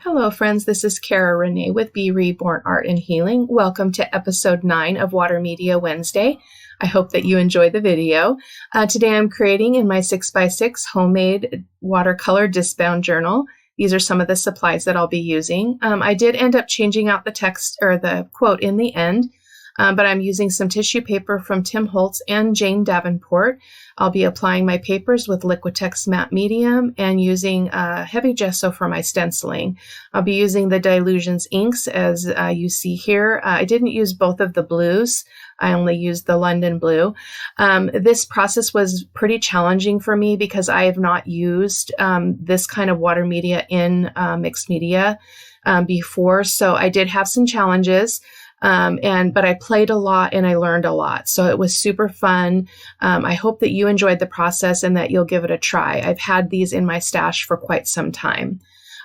Hello, friends. This is Cara-Renee with B.Reborn Art and Healing. Welcome to episode 9 of Water Media Wednesday. I hope that you enjoyed the video. Today I'm creating in my 6x6 homemade watercolor discbound journal. These are some of the supplies that I'll be using. I did end up changing out the text or the quote in the end, but I'm using some tissue paper from Tim Holtz and Jane Davenport. I'll be applying my papers with Liquitex matte medium and using heavy gesso for my stenciling. I'll be using the Dilutions inks as you see here. I didn't use both of the blues. I only used the London blue. This process was pretty challenging for me because I have not used this kind of water media in mixed media before. So I did have some challenges. But I played a lot and I learned a lot. So it was super fun. I hope that you enjoyed the process and that you'll give it a try. I've had these in my stash for quite some time.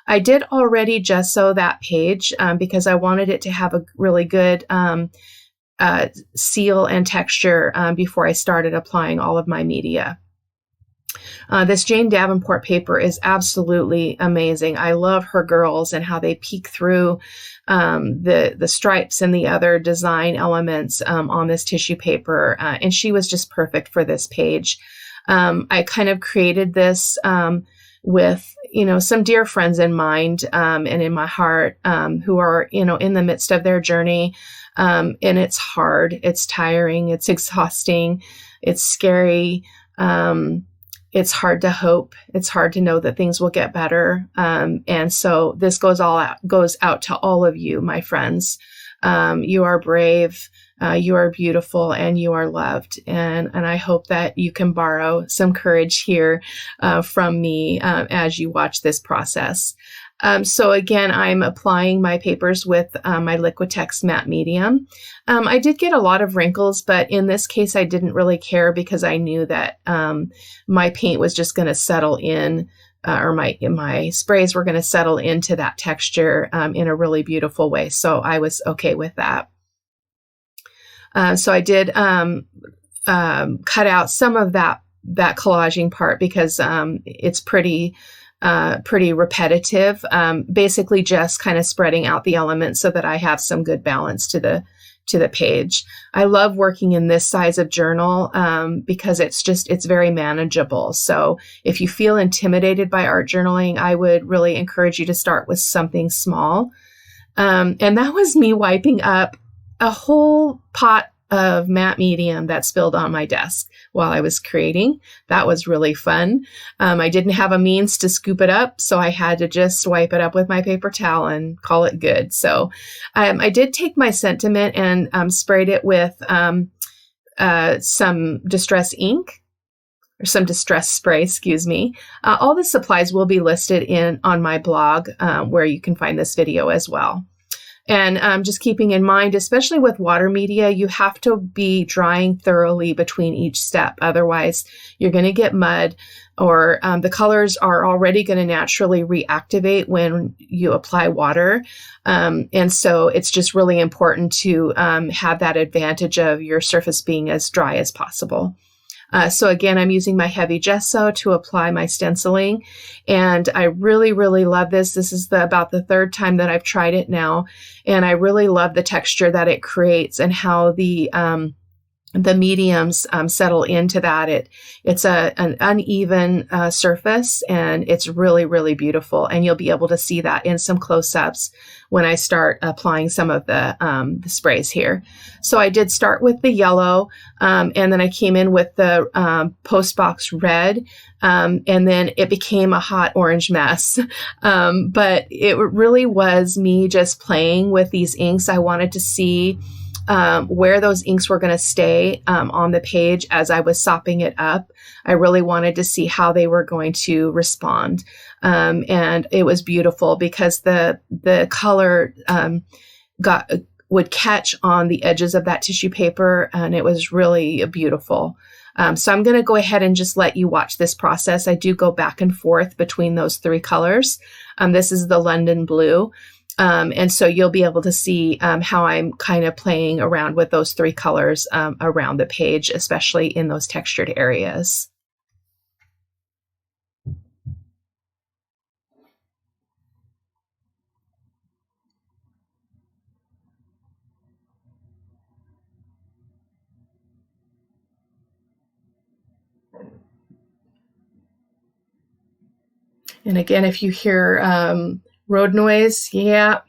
I did already gesso that page because I wanted it to have a really good seal and texture before I started applying all of my media. This Jane Davenport paper is absolutely amazing. I love her girls and how they peek through the stripes and the other design elements on this tissue paper. And she was just perfect for this page. I kind of created this with, some dear friends in mind and in my heart who are, in the midst of their journey. And it's hard, it's tiring, it's exhausting, it's scary. It's hard to hope. It's hard to know that things will get better. And so this goes out to all of you, my friends. You are brave, you are beautiful, and you are loved. And I hope that you can borrow some courage here from me as you watch this process. So again, I'm applying my papers with my Liquitex matte medium. I did get a lot of wrinkles, but in this case, I didn't really care because I knew that my paint was just going to settle in, or my sprays were going to settle into that texture in a really beautiful way. So I was okay with that. So I did cut out some of that collaging part because it's pretty repetitive, basically just kind of spreading out the elements so that I have some good balance to the page. I love working in this size of journal because it's very manageable. So if you feel intimidated by art journaling, I would really encourage you to start with something small. And that was me wiping up a whole pot of matte medium that spilled on my desk while I was creating. That was really fun. I didn't have a means to scoop it up, so I had to just wipe it up with my paper towel and call it good. So I did take my sentiment and sprayed it with some distress ink, or some distress spray, excuse me. All the supplies will be listed on my blog where you can find this video as well. And just keeping in mind, especially with water media, you have to be drying thoroughly between each step. Otherwise, you're going to get mud, or the colors are already going to naturally reactivate when you apply water. And so it's just really important to have that advantage of your surface being as dry as possible. So again, I'm using my heavy gesso to apply my stenciling, and I really, really love this. This is about the third time that I've tried it now, and I really love the texture that it creates and how the mediums settle into that. It's an uneven surface, and it's really, really beautiful. And you'll be able to see that in some close-ups when I start applying some of the sprays here. So I did start with the yellow, and then I came in with the postbox red, and then it became a hot orange mess. But it really was me just playing with these inks. I wanted to see where those inks were going to stay on the page as I was sopping it up. I really wanted to see how they were going to respond. And it was beautiful because the color would catch on the edges of that tissue paper, and it was really beautiful. So I'm going to go ahead and just let you watch this process. I do go back and forth between those three colors. This is the London blue. And so you'll be able to see how I'm kind of playing around with those three colors around the page, especially in those textured areas. And again, if you hear road noise, yeah,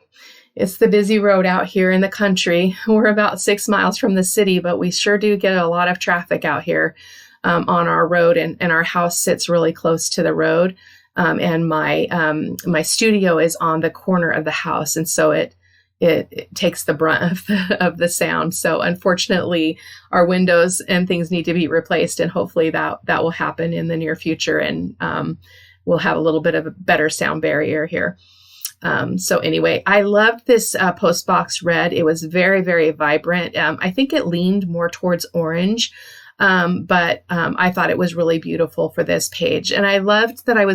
it's the busy road out here in the country. We're about 6 miles from the city, but we sure do get a lot of traffic out here on our road, and our house sits really close to the road. And my studio is on the corner of the house, and so it takes the brunt of the sound. So unfortunately, our windows and things need to be replaced, and hopefully that will happen in the near future, and we'll have a little bit of a better sound barrier here. So anyway, I loved this Postbox red. It was very, very vibrant. I think it leaned more towards orange, but I thought it was really beautiful for this page. And I loved that I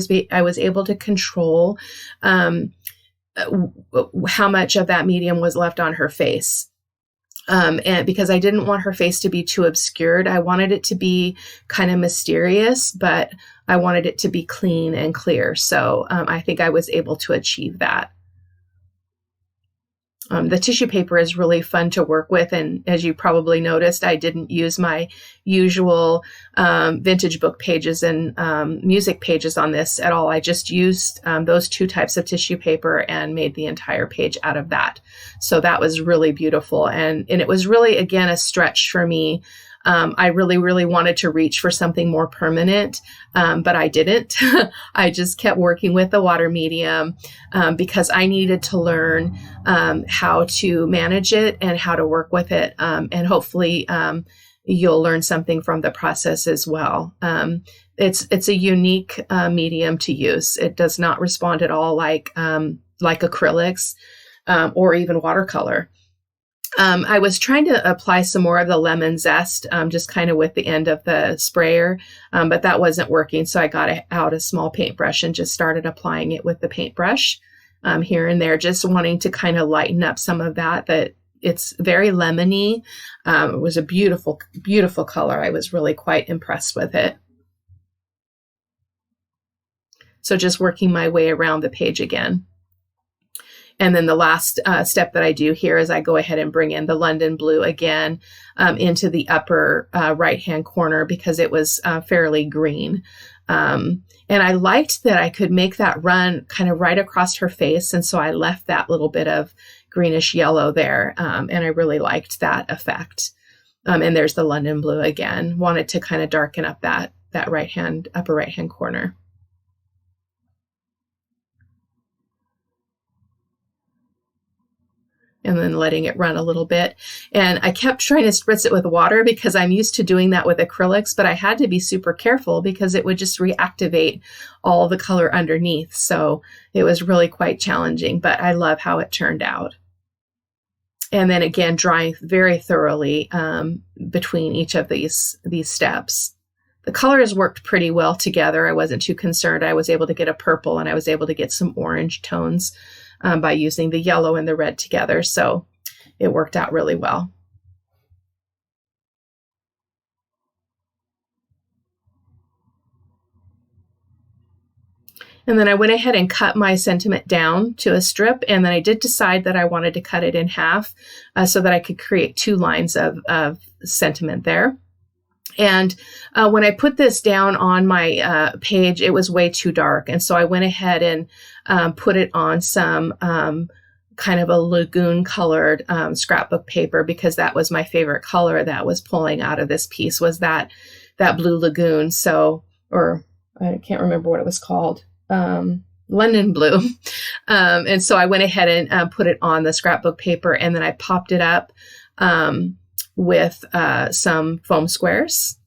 was able to control how much of that medium was left on her face. And because I didn't want her face to be too obscured, I wanted it to be kind of mysterious, but I wanted it to be clean and clear. So I think I was able to achieve that. The tissue paper is really fun to work with. And as you probably noticed, I didn't use my usual vintage book pages and music pages on this at all. I just used those 2 types of tissue paper and made the entire page out of that. So that was really beautiful. And it was really, again, a stretch for me. I really, really wanted to reach for something more permanent, but I didn't. I just kept working with the water medium because I needed to learn how to manage it and how to work with it. And hopefully you'll learn something from the process as well. It's a unique medium to use. It does not respond at all like acrylics or even watercolor. I was trying to apply some more of the lemon zest, just kind of with the end of the sprayer, but that wasn't working. So I got out a small paintbrush and just started applying it with the paintbrush here and there, just wanting to kind of lighten up some of that it's very lemony. It was a beautiful, beautiful color. I was really quite impressed with it. So just working my way around the page again. And then the last step that I do here is I go ahead and bring in the London blue again into the upper right-hand corner because it was fairly green. And I liked that I could make that run kind of right across her face. And so I left that little bit of greenish yellow there. And I really liked that effect. And there's the London blue again. Wanted to kind of darken up that upper right-hand corner. And then letting it run a little bit. And I kept trying to spritz it with water because I'm used to doing that with acrylics, but I had to be super careful because it would just reactivate all the color underneath. So it was really quite challenging, but I love how it turned out. And then again, drying very thoroughly between each of these steps. The colors worked pretty well together. I wasn't too concerned. I was able to get a purple and I was able to get some orange tones by using the yellow and the red together. So it worked out really well. And then I went ahead and cut my sentiment down to a strip. And then I did decide that I wanted to cut it in half so that I could create 2 lines of sentiment there. And when I put this down on my page, it was way too dark. And so I went ahead and put it on some kind of a lagoon colored scrapbook paper because that was my favorite color that was pulling out of this piece was that blue lagoon. So, or I can't remember what it was called. London blue. And so I went ahead and put it on the scrapbook paper and then I popped it up with some foam squares.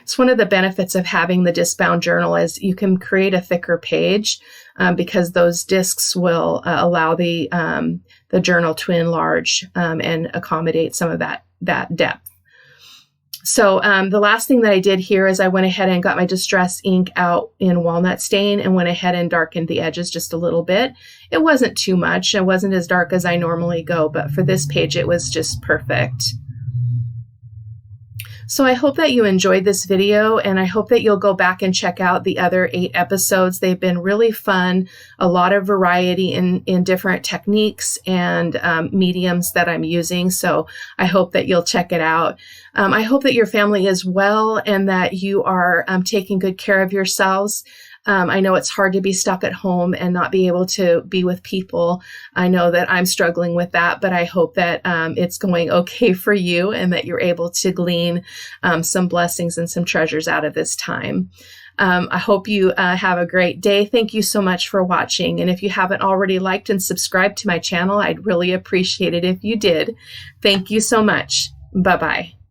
It's one of the benefits of having the disc-bound journal is you can create a thicker page because those discs will allow the journal to enlarge and accommodate some of that depth. So the last thing that I did here is I went ahead and got my Distress ink out in walnut stain and went ahead and darkened the edges just a little bit. It wasn't too much. It wasn't as dark as I normally go, but for this page, it was just perfect. So I hope that you enjoyed this video, and I hope that you'll go back and check out the other 8 episodes. They've been really fun, a lot of variety in different techniques and mediums that I'm using. So I hope that you'll check it out. I hope that your family is well and that you are taking good care of yourselves. I know it's hard to be stuck at home and not be able to be with people. I know that I'm struggling with that, but I hope that it's going okay for you and that you're able to glean some blessings and some treasures out of this time. I hope you have a great day. Thank you so much for watching. And if you haven't already liked and subscribed to my channel, I'd really appreciate it if you did. Thank you so much. Bye-bye.